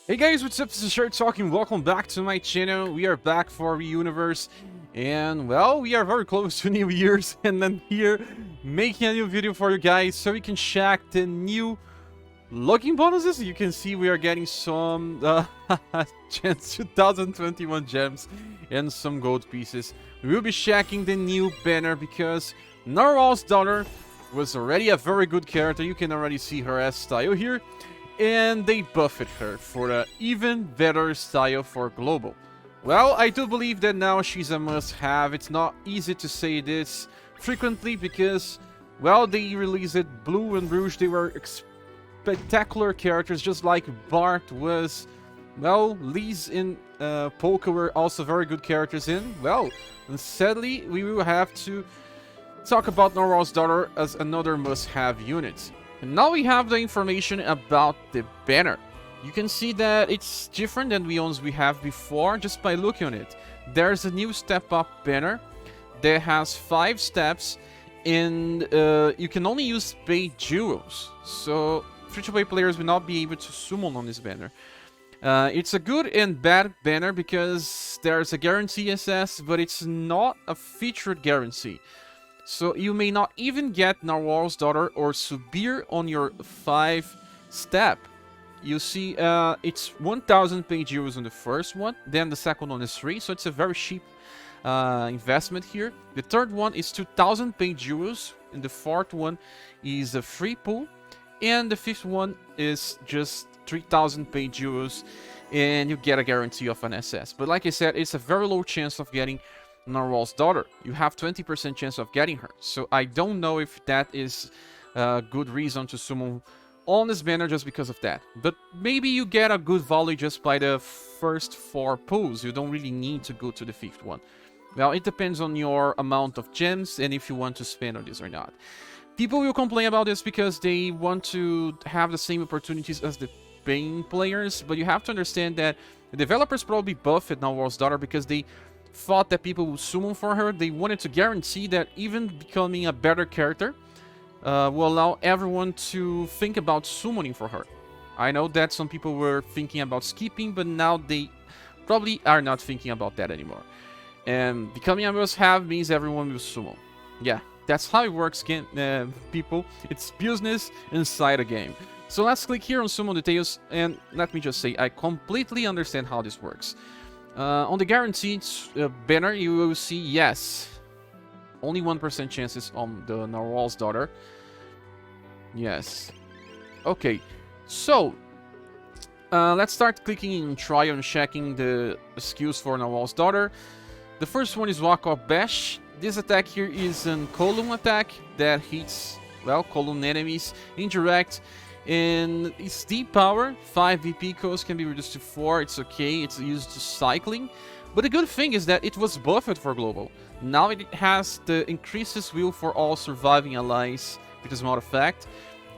Hey guys, what's up? This is Shirt Talking. Welcome back to my channel. We are back for UniverSe, and well, we are very close to New Year's, and then here making a new video for you guys so we can check the new login bonuses. You can see we are getting some chance 2021 gems and some gold pieces. We will be checking the new banner because Narwhal's daughter was already a very good character. You can already see her as style here. And they buffed her for an even better style for global. Well, I do believe that now she's a must-have. It's not easy to say this frequently because, well, they released Blue and Rouge. They were spectacular characters, just like Bart was. Well, Liz and Polka were also very good characters in. Well, and sadly, we will have to talk about Narwhal's daughter as another must-have unit. And now we have the information about the banner. You can see that it's different than the ones we have before just by looking on it. There's a new step up banner that has 5 steps, and you can only use paid jewels. So free-to-play players will not be able to summon on this banner. It's a good and bad banner because there's a guarantee SS, but it's not a featured guarantee. So you may not even get Narwhal's daughter or Subier on your 5 step. You see, it's 1,000 paid euros on the first one, then the second one is 3, so it's a very cheap investment here. The third one is 2,000 paid euros, and the fourth one is a free pool, and the fifth one is just 3,000 paid euros, and you get a guarantee of an SS. But like I said, it's a very low chance of getting Narwhal's daughter. You have 20% chance of getting her, so I don't know if that is a good reason to summon on this banner just because of that. But maybe you get a good value just by the first 4 pulls. You don't really need to go to the 5th one. Well, it depends on your amount of gems and if you want to spend on this or not. People will complain about this because they want to have the same opportunities as the paying players, but you have to understand that the developers probably buffed Narwhal's daughter because they thought that people would summon for her. They wanted to guarantee that even becoming a better character will allow everyone to think about summoning for her. I know that some people were thinking about skipping, but now they probably are not thinking about that anymore. And becoming a must-have means everyone will summon. Yeah, that's how it works, people. It's business inside a game. So let's click here on summon details, and let me just say, I completely understand how this works. On the guaranteed banner, you will see, yes, only 1% chances on the Narwhal's daughter. Yes. Okay, so let's start clicking in trial and checking the skills for Narwhal's daughter. The first one is Walk Off Bash. This attack here is an column attack that hits, well, column enemies indirect. And its deep power, 5 VP cost can be reduced to 4, it's okay, it's used to cycling. But the good thing is that it was buffed for global. Now it has the increases will for all surviving allies with a small effect.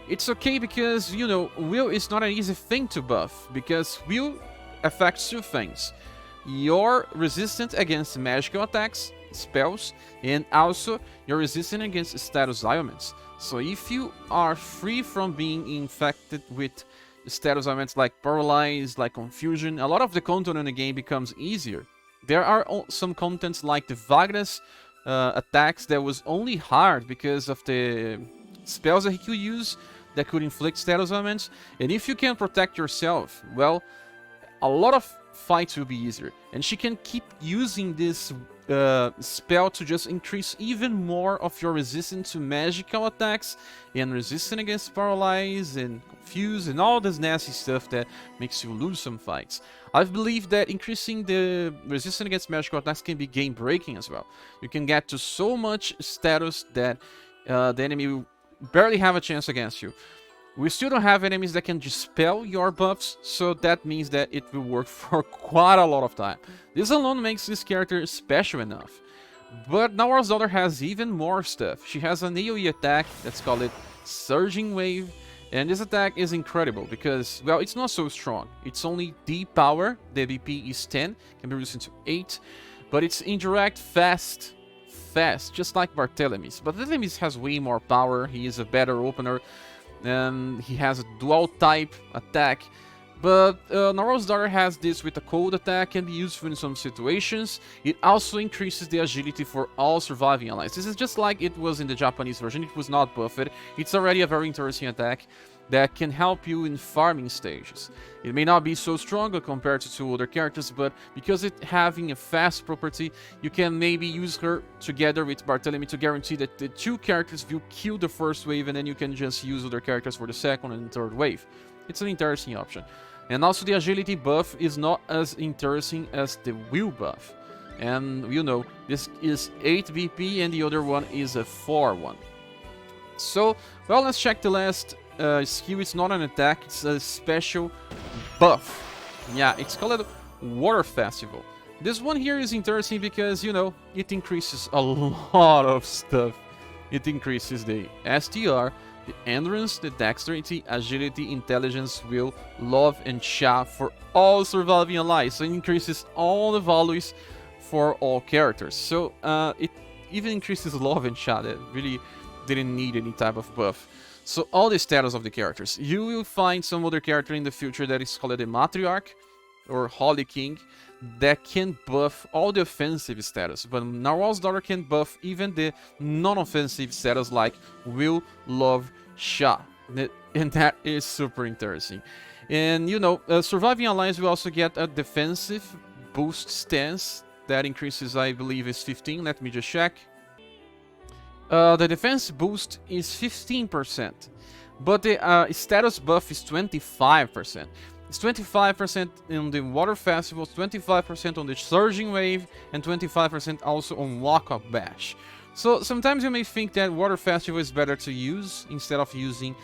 It's okay because, you know, will is not an easy thing to buff, because will affects 2 things. Your resistance against magical attacks, spells, and also your resistance against status ailments. So if you are free from being infected with status elements like paralyze, like confusion, a lot of the content in the game becomes easier. There are some contents like the Wagner's attacks that was only hard because of the spells that he could use that could inflict status elements. And if you can protect yourself, well, a lot of fights will be easier. And she can keep using this spell to just increase even more of your resistance to magical attacks and resistance against paralyze and confuse and all this nasty stuff that makes you lose some fights. I believe that increasing the resistance against magical attacks can be game breaking as well. You can get to so much status that the enemy will barely have a chance against you. We still don't have enemies that can dispel your buffs, so that means that it will work for quite a lot of time. This alone makes this character special enough. But Narwhal's daughter has even more stuff. She has an AoE attack that's called Surging Wave, and this attack is incredible because, well, it's not so strong. It's only deep power, the VP is 10, can be reduced into 8, but it's indirect, fast, just like Barthelemy. Barthelemy has way more power, he is a better opener. He has a dual type attack, But Narwhal's Daughter has this with a cold attack, can be useful in some situations. It also increases the agility for all surviving allies. This is just like it was in the Japanese version, it was not buffed. It's already a very interesting attack that can help you in farming stages. It may not be so strong compared to two other characters, but because it having a fast property, you can maybe use her together with Barthélemy to guarantee that the two characters will kill the first wave, and then you can just use other characters for the second and third wave. It's an interesting option. And also the agility buff is not as interesting as the will buff. And you know, this is 8 BP and the other one is a 4 one. So, well, let's check the last skill. It's not an attack, it's a special buff. Yeah, it's called Water Festival. This one here is interesting because, you know, it increases a lot of stuff. It increases the STR, the endurance, the dexterity, agility, intelligence, will, love, and cha for all surviving allies. So it increases all the values for all characters. So it even increases love and cha that really didn't need any type of buff. So all the status of the characters. You will find some other character in the future that is called the Matriarch or Holy King that can buff all the offensive status, but Narwhal's Daughter can buff even the non-offensive status like Will, Love, Sha, and that is super interesting. And you know, surviving allies will also get a defensive boost stance that increases, I believe, is 15. Let me just check. The defense boost is 15%, but the status buff is 25%. It's 25% in the Water Festival, 25% on the Surging Wave, and 25% also on Walk-Up Bash. So sometimes you may think that Water Festival is better to use instead of using,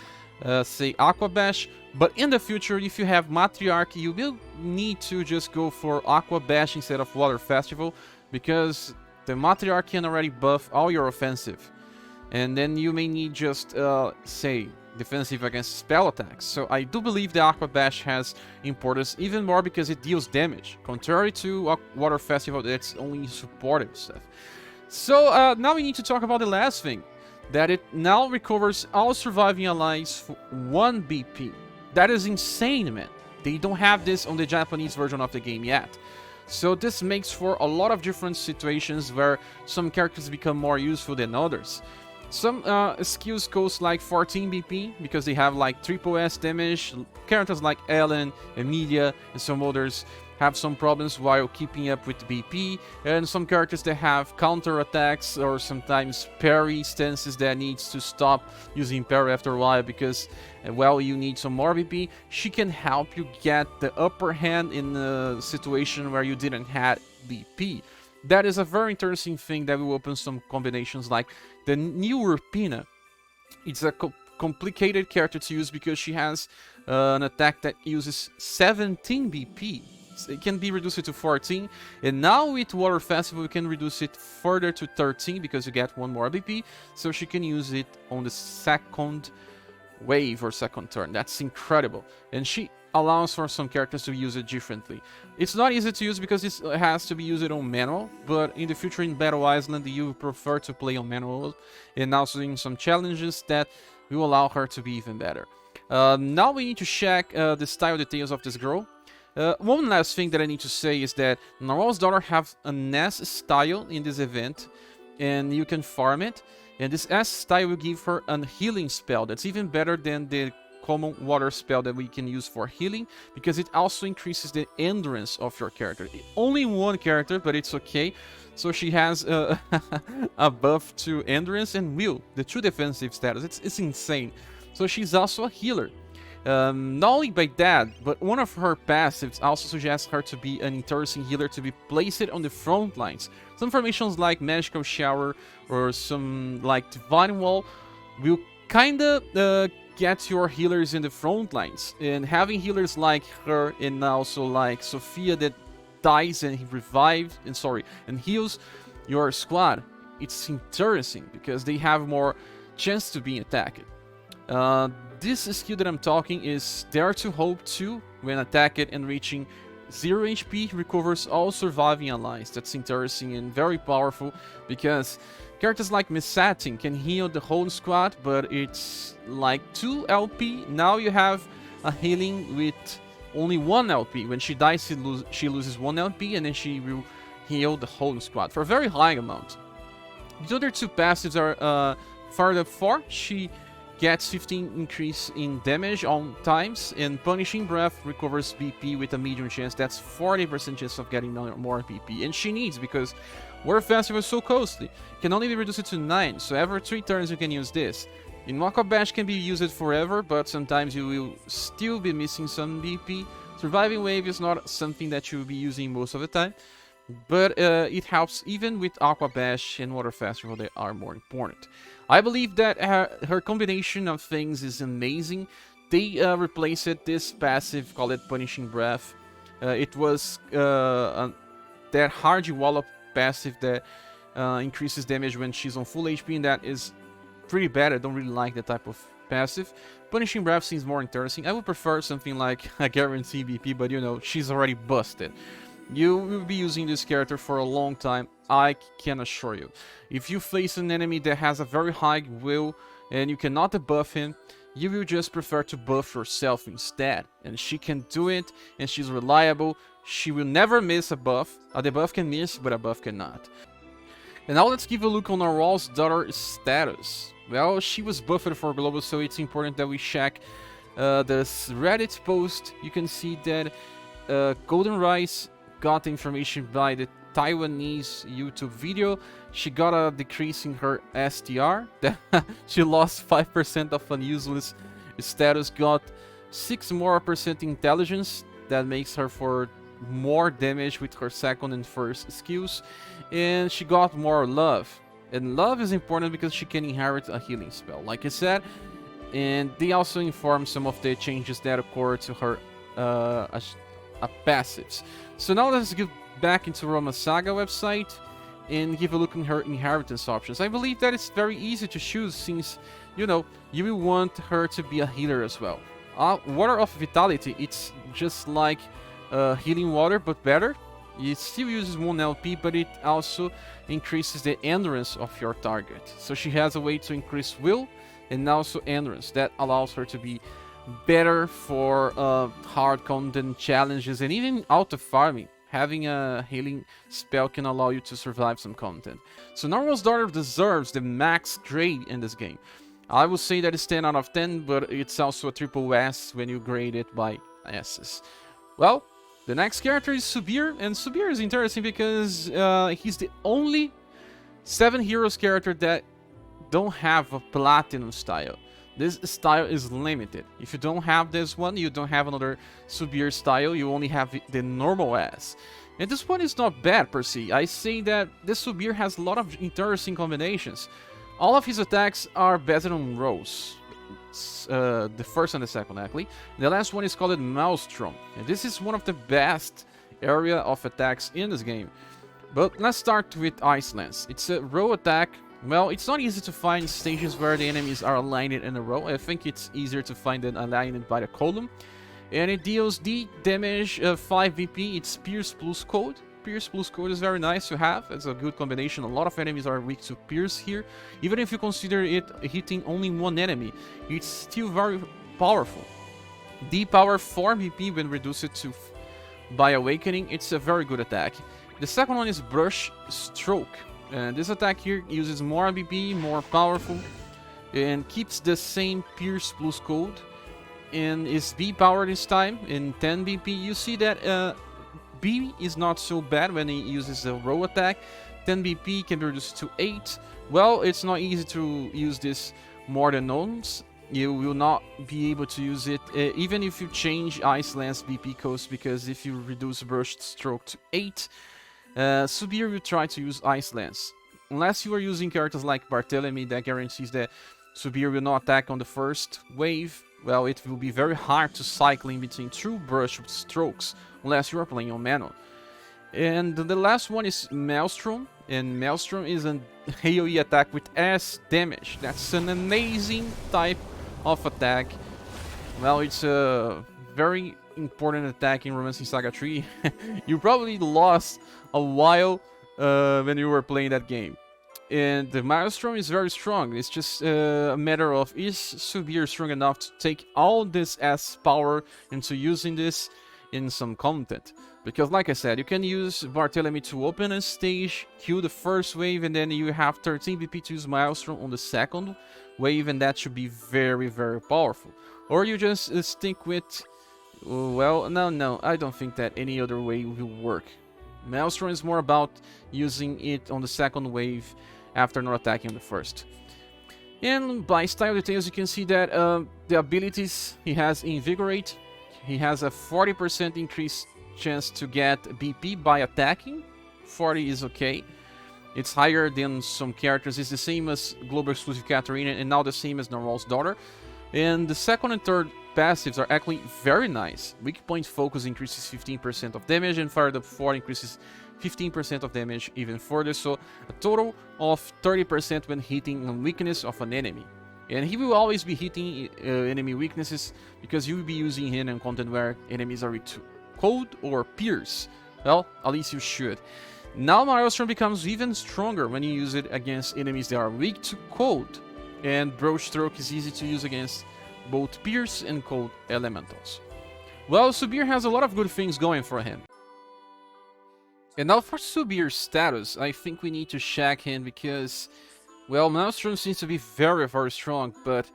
say, Aqua Bash. But in the future, if you have Matriarch, you will need to just go for Aqua Bash instead of Water Festival, because the Matriarch can already buff all your offensive. And then you may need just, say, defensive against spell attacks. So I do believe the Aqua Bash has importance even more because it deals damage, contrary to Water Festival that's only supportive stuff. So now we need to talk about the last thing, that it now recovers all surviving allies for 1 BP. That is insane, man. They don't have this on the Japanese version of the game yet. So this makes for a lot of different situations where some characters become more useful than others. Some skills cost like 14 BP because they have like triple S damage. Characters like Ellen, Emilia, and some others have some problems while keeping up with BP. And some characters that have counter attacks or sometimes parry stances that needs to stop using parry after a while because, well, you need some more BP. She can help you get the upper hand in a situation where you didn't have BP. That is a very interesting thing that will open some combinations like the new Urpina. It's a complicated character to use because she has an attack that uses 17 BP. It can be reduced to 14, and now with Water Festival we can reduce it further to 13 because you get 1 more BP, so she can use it on the second wave or second turn. That's incredible, and she allows for some characters to use it differently. It's not easy to use because it has to be used on manual, but in the future in Battle Island you prefer to play on manual, and also in some challenges that will allow her to be even better. Now we need to check the style details of this girl. One last thing that I need to say is that Narwhal's Daughter have an S style in this event, and you can farm it, and this S style will give her a healing spell that's even better than the common water spell that we can use for healing, because it also increases the endurance of your character. Only one character, but it's okay. So she has a buff to endurance and will, the 2 defensive status. It's insane. So she's also a healer. Not only by that, but one of her passives also suggests her to be an interesting healer to be placed on the front lines. Some formations like Magical Shower or some like Divine Wall will kinda get your healers in the front lines, and having healers like her and also like Sophia that dies and revives and heals your squad, it's interesting because they have more chance to be attacked. This skill that I'm talking is Dare to Hope 2. When attacked and reaching 0 HP, recovers all surviving allies. That's interesting and very powerful because characters like Misatin can heal the whole squad, but it's like 2 LP. Now you have a healing with only 1 LP. When she dies, she loses 1 LP, and then she will heal the whole squad for a very high amount. The other 2 passives are Fired Up 4. She gets 15 increase in damage on times, and Punishing Breath recovers BP with a medium chance. That's 40% chance of getting more BP, and she needs, because Water Festival is so costly. You can only reduce it to 9, so every 3 turns you can use this. In Knockout Bash can be used forever, but sometimes you will still be missing some BP. Surviving Wave is not something that you will be using most of the time, but it helps even with Aqua Bash and Water Festival. They are more important. I believe that her combination of things is amazing. They replaced this passive, called it Punishing Breath. It was that hard wallop passive that increases damage when she's on full HP, and that is pretty bad. I don't really like that type of passive. Punishing Breath seems more interesting. I would prefer something like a guarantee BP, but you know, she's already busted. You will be using this character for a long time, I can assure you. If you face an enemy that has a very high will and you cannot debuff him, you will just prefer to buff yourself instead. And she can do it, and she's reliable. She will never miss a buff. A debuff can miss, but a buff cannot. And now let's give a look on Narwhal's daughter status. Well, she was buffed for global, so it's important that we check this Reddit post. You can see that Golden Rice got information by the Taiwanese YouTube video. She got a decrease in her STR. She lost 5% of an useless status, got 6% more intelligence. That makes her for more damage with her second and first skills. And she got more love. And love is important because she can inherit a healing spell, like I said. And they also inform some of the changes that occur to her passives. So now let's get back into Roma's SaGa website and give a look at her inheritance options. I believe that it's very easy to choose, since, you know, you will want her to be a healer as well. Water of Vitality, it's just like healing water, but better. It still uses 1 LP, but it also increases the endurance of your target. So she has a way to increase will and also endurance. That allows her to be better for hard content challenges and even auto farming. Having a healing spell can allow you to survive some content. So Narwhal's daughter deserves the max grade in this game. I will say that it's 10 out of 10, but it's also a triple S when you grade it by S's. Well, the next character is Subier, and Subier is interesting because he's the only 7 heroes character that don't have a platinum style. This style is limited. If you don't have this one, you don't have another Subier style, you only have the normal S. And this one is not bad per se. I say that this Subier has a lot of interesting combinations. All of his attacks are better on rolls. The first and the second, actually. The last one is called Maelstrom. And this is one of the best area of attacks in this game. But let's start with Ice Lance. It's a row attack. Well, it's not easy to find stations where the enemies are aligned in a row. I think it's easier to find them aligned by the column. And it deals D damage, 5 VP. It's Pierce plus Code. Pierce plus Code is very nice to have. It's a good combination. A lot of enemies are weak to Pierce here. Even if you consider it hitting only one enemy, it's still very powerful. D power 4 VP when reduced to by Awakening. It's a very good attack. The second one is Brush Stroke. And this attack here uses more BP, more powerful, and keeps the same Pierce plus Code, and is B power this time in 10 BP. You see that B is not so bad when he uses a row attack. 10 BP can be reduced to 8. Well, it's not easy to use this more than once. You will not be able to use it even if you change Ice Lance BP cost, because if you reduce Burst Stroke to 8, Subier will try to use Ice Lance. Unless you are using characters like Barthélemy that guarantees that Subier will not attack on the first wave, well, it will be very hard to cycle in between 2 Brush Strokes, unless you are playing on manual. And the last one is Maelstrom, and Maelstrom is an AoE attack with S damage. That's an amazing type of attack. Well, it's a very important attack in Romancing Saga 3. You probably lost a while when you were playing that game. And the Maelstrom is very strong. It's just a matter of, is Subier strong enough to take all this S power into using this in some content? Because like I said, you can use Barthélemy to open a stage, kill the first wave, and then you have 13 BP to use Maelstrom on the second wave, and that should be very, very powerful. Or you just stick with... Well, no, I don't think that any other way will work. Maelstrom is more about using it on the second wave after not attacking the first. And by style details, you can see that the abilities he has Invigorate. He has a 40% increased chance to get BP by attacking. 40 is okay. It's higher than some characters. It's the same as Global Exclusive Katarina, and now the same as Narwhal's daughter. And the second and third passives are actually very nice. Weak Point Focus increases 15% of damage, and Fired Up 4 increases 15% of damage even further, so a total of 30% when hitting a weakness of an enemy. And he will always be hitting enemy weaknesses, because you will be using him in content where enemies are weak to cold or pierce. Well, at least you should. Now Maelstrom becomes even stronger when you use it against enemies that are weak to cold, and Broach Stroke is easy to use against both pierce and cold elementals. Well, Subier has a lot of good things going for him. And now for Subier's status, I think we need to check him because, well, Maelstrom seems to be very, very strong, but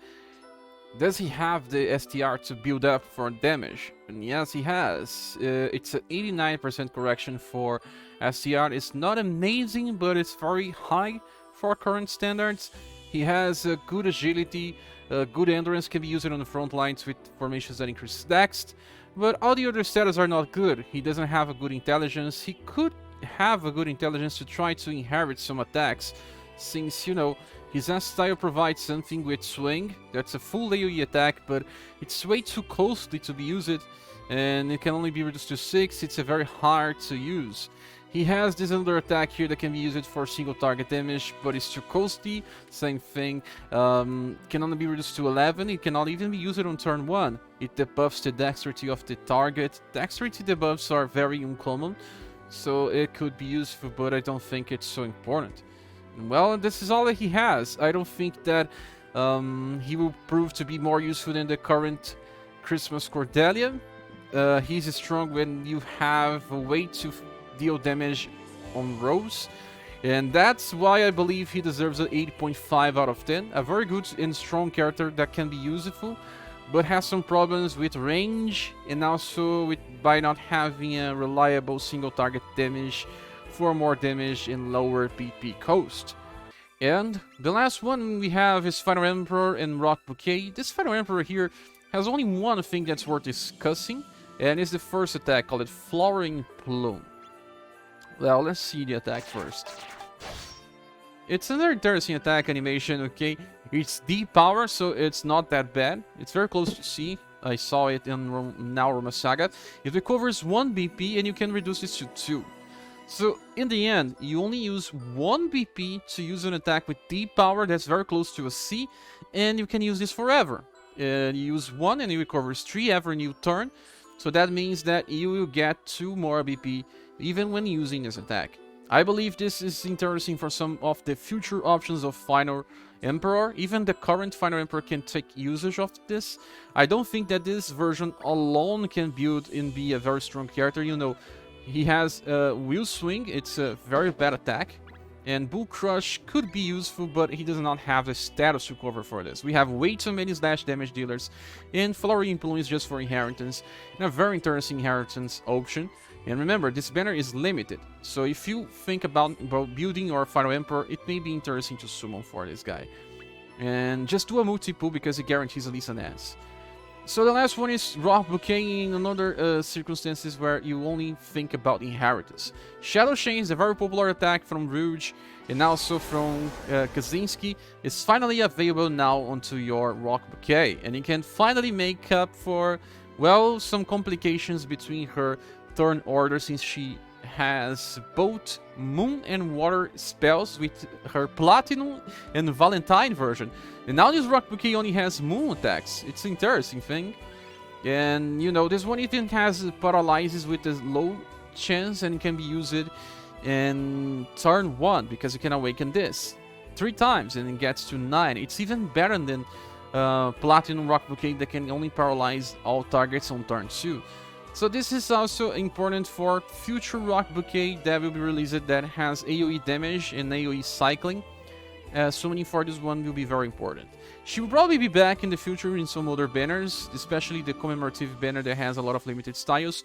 does he have the STR to build up for damage? And yes, he has. It's an 89% correction for STR. It's not amazing, but it's very high for current standards. He has a good agility, good endurance, can be used on the front lines with formations that increase dex. But all the other status are not good. He doesn't have a good intelligence. He could have a good intelligence to try to inherit some attacks, since, you know, his S-style provides something with swing. That's a full AoE attack, but it's way too costly to be used, and it can only be reduced to 6. It's a very hard to use. He has this other attack here that can be used for single target damage, but it's too costly. Same thing. Can only be reduced to 11. It cannot even be used on turn 1. It debuffs the dexterity of the target. Dexterity debuffs are very uncommon, so it could be useful, but I don't think it's so important. Well, this is all that he has. I don't think that he will prove to be more useful than the current Christmas Cordelia. He's strong when you have a way to deal damage on Rose, and that's why I believe he deserves an 8.5 out of 10. A very good and strong character that can be useful, but has some problems with range and also with by not having a reliable single target damage for more damage and lower BP cost. And the last one we have is Final Emperor and Rocbouquet. This Final Emperor here has only one thing that's worth discussing, and it's the first attack, called Flowering Plume. Well, let's see the attack first. It's another interesting attack animation, okay? It's D power, so it's not that bad. It's very close to C. I saw it in Narwhal SaGa. It recovers 1 BP and you can reduce it to 2. So, in the end, you only use 1 BP to use an attack with D power that's very close to a C, and you can use this forever. You use 1 and it recovers 3 every new turn, so that means that you will get 2 more BP even when using this attack. I believe this is interesting for some of the future options of Final Emperor. Even the current Final Emperor can take usage of this. I don't think that this version alone can build and be a very strong character. You know, he has Wheel Swing, it's a very bad attack, and Bull Crush could be useful, but he does not have the status to cover for this. We have way too many slash damage dealers, and Flowering Plume is just for inheritance, and a very interesting inheritance option. And remember, this banner is limited, so if you think about building your Final Emperor, it may be interesting to summon for this guy. And just do a multi-pull because it guarantees at least an S. So the last one is Rocbouquet in another circumstances where you only think about inheritance. Shadow Chain is a very popular attack from Rouge and also from Kaczynski. It's finally available now onto your Rocbouquet, and you can finally make up for, well, some complications between her turn order, since she has both Moon and Water spells with her Platinum and Valentine version. And now this Rocbouquet only has Moon attacks. It's an interesting thing. And, you know, this one even has Paralyzes with a low chance and can be used in turn 1 because you can awaken this. 3 times and it gets to 9. It's even better than Platinum Rocbouquet that can only paralyze all targets on turn 2. So this is also important for future Rocbouquet that will be released that has AoE damage and AoE cycling. Summoning for this one will be very important. She will probably be back in the future in some other banners, especially the commemorative banner that has a lot of limited styles.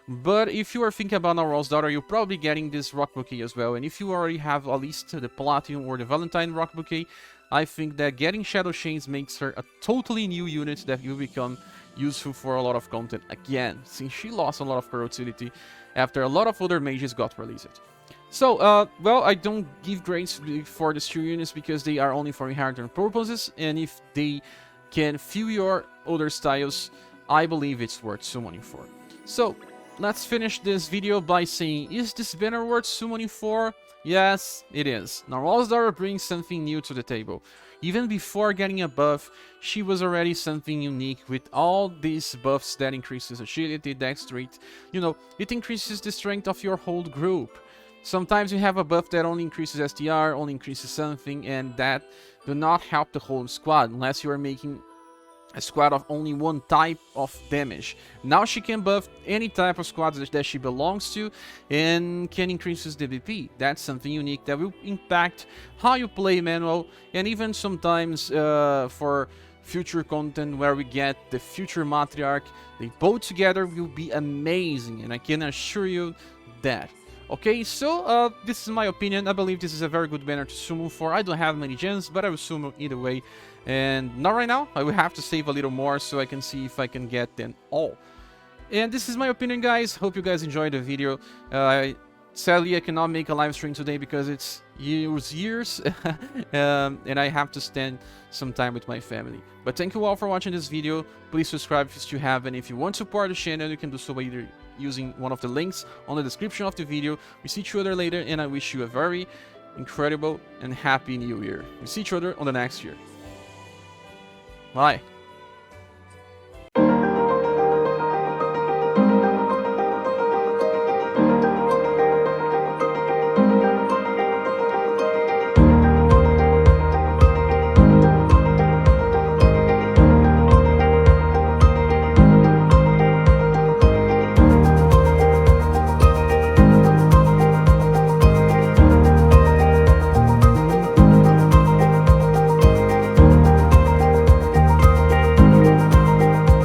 But if you are thinking about Narwhal's daughter, you're probably getting this Rocbouquet as well. And if you already have at least the Platinum or the Valentine Rocbouquet, I think that getting Shadow Chains makes her a totally new unit that will become useful for a lot of content again, since she lost a lot of her utility after a lot of other mages got released. So, well, I don't give grades for these 2 units because they are only for inherent purposes, and if they can fill your other styles, I believe it's worth summoning for. So, let's finish this video by saying, is this banner worth summoning for? Yes, it is. Narwhal's daughter brings something new to the table. Even before getting a buff, she was already something unique with all these buffs that increases agility, dexterity. You know, it increases the strength of your whole group. Sometimes you have a buff that only increases STR, only increases something, and that do not help the whole squad unless you are making a squad of only one type of damage. Now she can buff any type of squad that she belongs to and can increase the BP. That's something unique that will impact how you play manual, and even sometimes for future content where we get the future matriarch, they both together will be amazing, and I can assure you that. Okay, so this is my opinion. I believe this is a very good banner to summon for. I don't have many gems, but I will summon either way. And not right now. I will have to save a little more so I can see if I can get them all. And this is my opinion, guys. Hope you guys enjoyed the video. Sadly, I cannot make a live stream today because it's years and I have to spend some time with my family. But thank you all for watching this video. Please subscribe if you haven't. If you want to support the channel, you can do so by either using one of the links on the description of the video. We see each other later, and I wish you a very incredible and happy new year. We see each other on the next year. Bye.